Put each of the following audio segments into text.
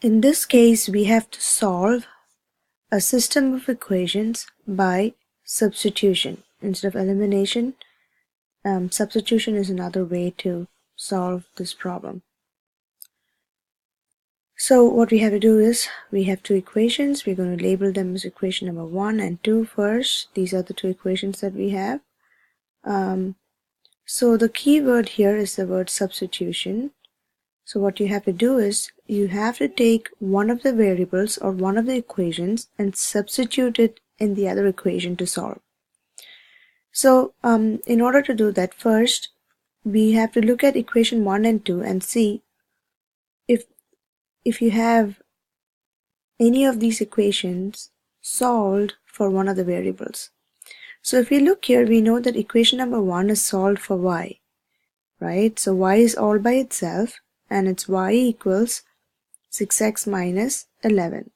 In this case, we have to solve a system of equations by substitution. Instead of elimination, substitution is another way to solve this problem. So what we have to do is, we have two equations. We're going to label them as equation number 1 and 2 first. These are the two equations that we have. So the key word here is the word substitution. So what you have to do is, you have to take one of the variables or one of the equations and substitute it in the other equation to solve. So in order to do that, first we have to look at equation 1 and 2 and see if you have any of these equations solved for one of the variables. So if we look here, we know that equation number 1 is solved for y, right? So y is all by itself, and it's y equals 6x minus 11.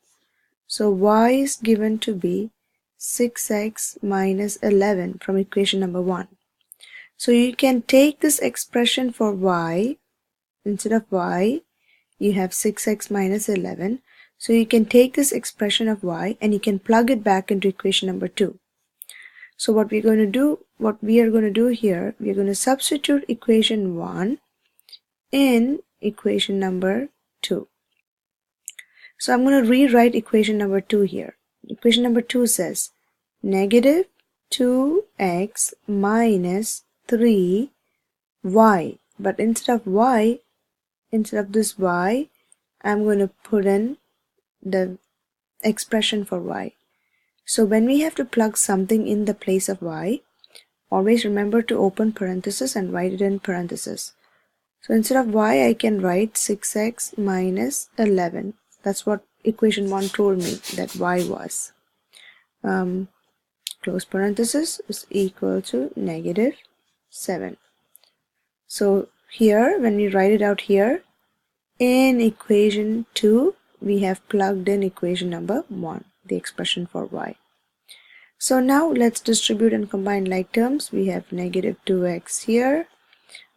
So y is given to be 6x minus 11 from equation number 1. So you can take this expression for y. Instead of y, you have 6x minus 11. So you can take this expression of y and you can plug it back into equation number 2. So what we are going to do here, we are going to substitute equation 1 in equation number 2. So I'm going to rewrite equation number 2 here. Equation number 2 says negative 2x minus 3y. But instead of this y, I'm going to put in the expression for y. So when we have to plug something in the place of y, always remember to open parenthesis and write it in parenthesis. So instead of y, I can write 6x minus 11. That's what equation 1 told me that y was. Close parenthesis is equal to negative 7. So here, when we write it out here, in equation 2, we have plugged in equation number 1, the expression for y. So now let's distribute and combine like terms. We have negative 2x here.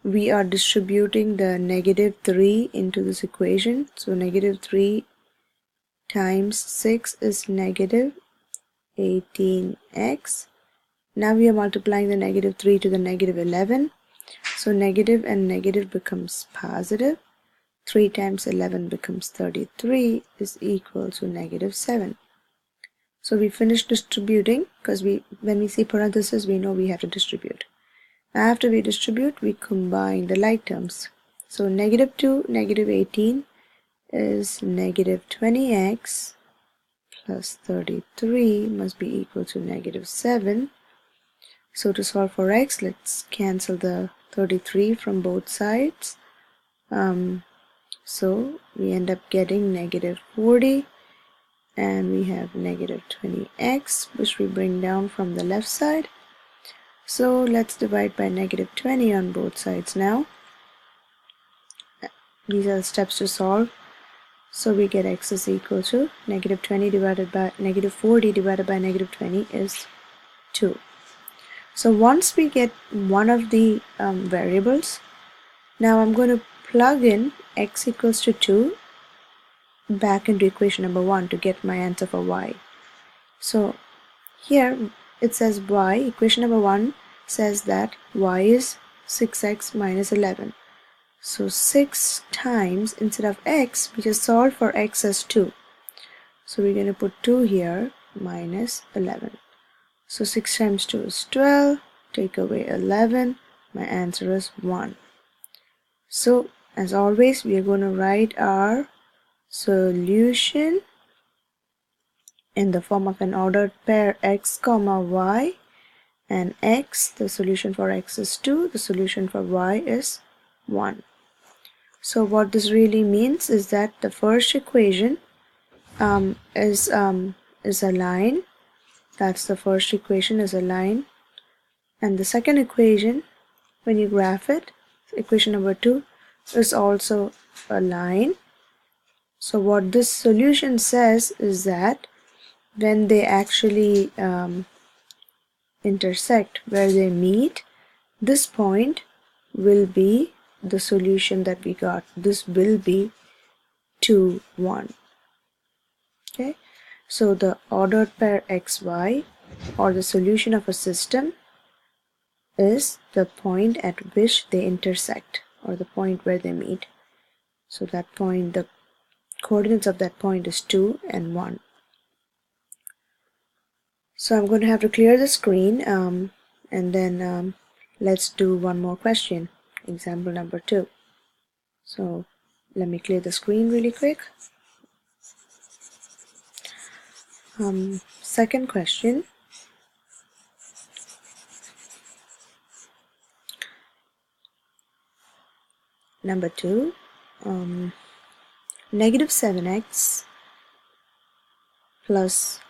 We are distributing the negative 3 into this equation. So negative 3 times 6 is negative 18x. Now we are multiplying the negative 3 to the negative 11. So negative and negative becomes positive. 3 times 11 becomes 33 is equal to negative 7. So we finished distributing, because when we see parentheses, we know we have to distribute. After we distribute, we combine the like terms. So negative 2, negative 18 is negative 20x plus 33 must be equal to negative 7. So to solve for x, let's cancel the 33 from both sides. So we end up getting negative 40, and we have negative 20x, which we bring down from the left side. So let's divide by negative 20 on both sides now. These are the steps to solve. So we get x is equal to negative 20 divided by negative 40 divided by negative 20 is 2. So once we get one of the variables, now I'm going to plug in x equals to 2 back into equation number 1 to get my answer for y. So here it says y, equation number 1 says that y is 6x minus 11. So 6 times, instead of x, we just solve for x as 2. So we're going to put 2 here minus 11. So 6 times 2 is 12, take away 11, my answer is 1. So as always, we are going to write our solution in the form of an ordered pair x comma y, and x, the solution for x is 2, the solution for y is 1. So what this really means is that the first equation is a line. That's the first equation, is a line, and the second equation, when you graph it, equation number 2, is also a line. So what this solution says is that when they actually intersect, where they meet, this point will be the solution that we got. This will be 2, 1. Okay, so the ordered pair xy, or the solution of a system, is the point at which they intersect, or the point where they meet. So that point, the coordinates of that point is 2 and 1. So I'm going to have to clear the screen, and then let's do one more question, example number 2. So let me clear the screen really quick. Second question. Number 2, negative 7x plus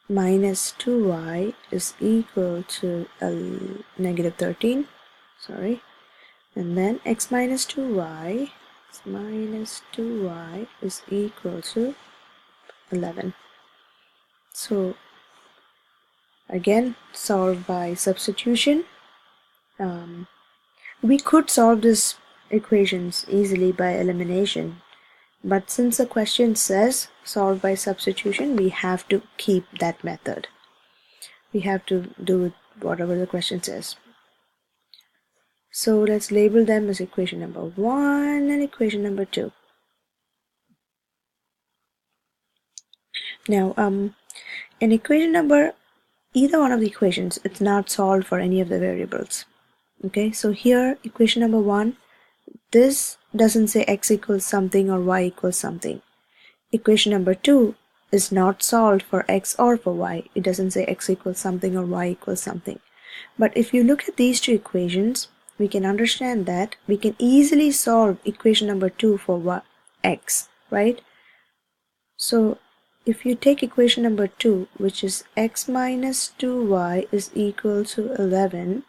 minus 2y is equal to negative 13. Sorry. And then x minus 2y is equal to 11. So again, solve by substitution. We could solve this equations easily by elimination, but since the question says solve by substitution, we have to keep that method. We have to do whatever the question says. So let's label them as equation number 1 and equation number 2. Now, in equation number, either one of the equations, it's not solved for any of the variables. Okay, so here, equation number 1, this doesn't say x equals something or y equals something. Equation number 2 is not solved for x or for y. It doesn't say x equals something or y equals something. But if you look at these two equations, we can understand that we can easily solve equation number 2 for x, right? So if you take equation number 2, which is x minus 2y is equal to 11,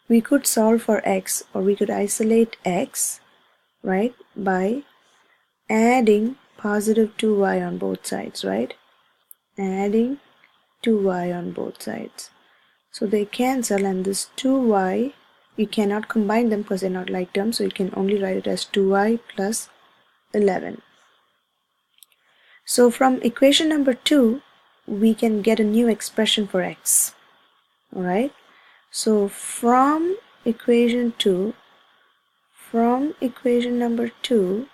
we could solve for x, or we could isolate x, right, by adding positive 2y on both sides, right? Adding 2y on both sides. So they cancel, and this 2y, you cannot combine them because they're not like terms, so you can only write it as 2y plus 11. So from equation number 2, we can get a new expression for x. Alright? So from equation number 2,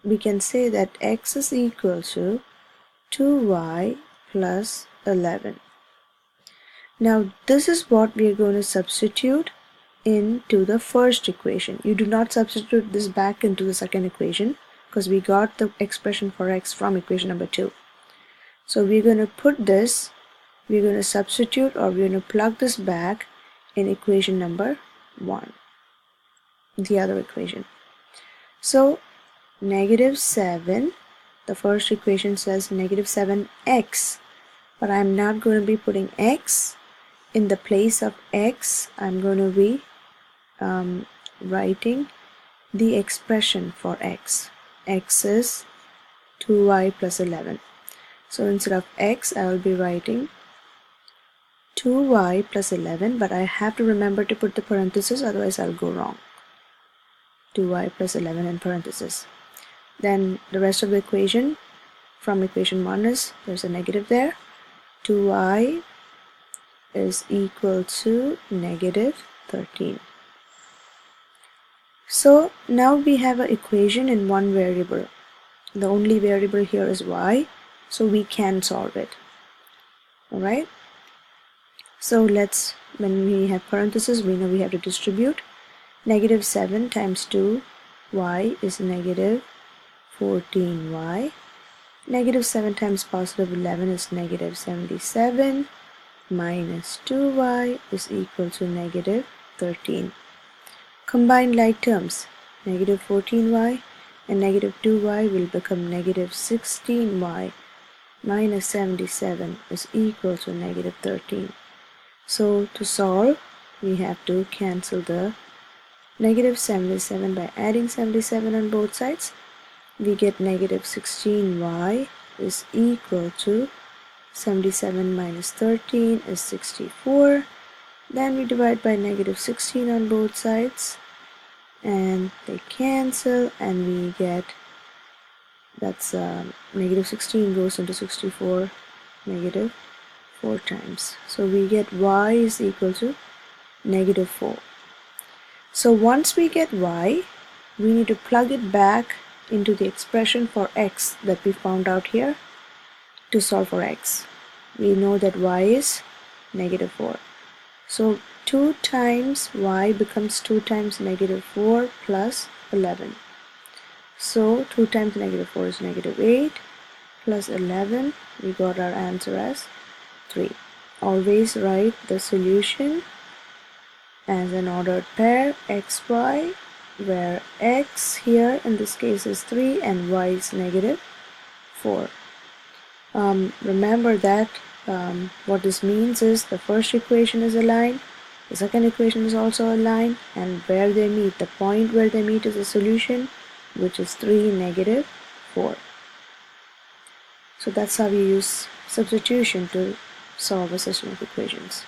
we can say that x is equal to 2y plus 11. Now this is what we are going to substitute into the first equation. You do not substitute this back into the second equation because we got the expression for x from equation number 2. So we're going to put this, we're going to substitute, or we're going to plug this back in equation number 1, the other equation. So negative 7, the first equation says negative 7x, but I'm not going to be putting x. In the place of x, I'm going to be writing the expression for x. X is 2y plus 11. So instead of x, I will be writing 2y plus 11, but I have to remember to put the parenthesis, otherwise I'll go wrong. 2y plus 11 in parenthesis. Then the rest of the equation from equation 1 is, there's a negative there. 2y is equal to negative 13. So now we have an equation in one variable. The only variable here is y, so we can solve it. Alright? So let's, when we have parentheses, we know we have to distribute. Negative 7 times 2y is negative 14y. Negative 7 times positive 11 is negative 77. Minus 2y is equal to negative 13. Combine like terms, negative 14y and negative 2y will become negative 16y minus 77 is equal to negative 13. So to solve, we have to cancel the negative 77 by adding 77 on both sides. We get negative 16y is equal to 77 minus 13 is 64. Then we divide by negative 16 on both sides and they cancel, and we get That's negative 16 goes into 64 negative 4 times. So we get y is equal to negative 4. So once we get y, we need to plug it back into the expression for x that we found out here to solve for x. We know that y is negative 4. So 2 times y becomes 2 times negative 4 plus 11. So 2 times negative 4 is negative 8 plus 11. We got our answer as 3. Always write the solution as an ordered pair xy, where x here in this case is 3 and y is negative 4. Remember that what this means is the first equation is a line, the second equation is also a line, and where they meet, the point where they meet is a solution, which is 3, negative 4. So that's how we use substitution to solve a system of equations.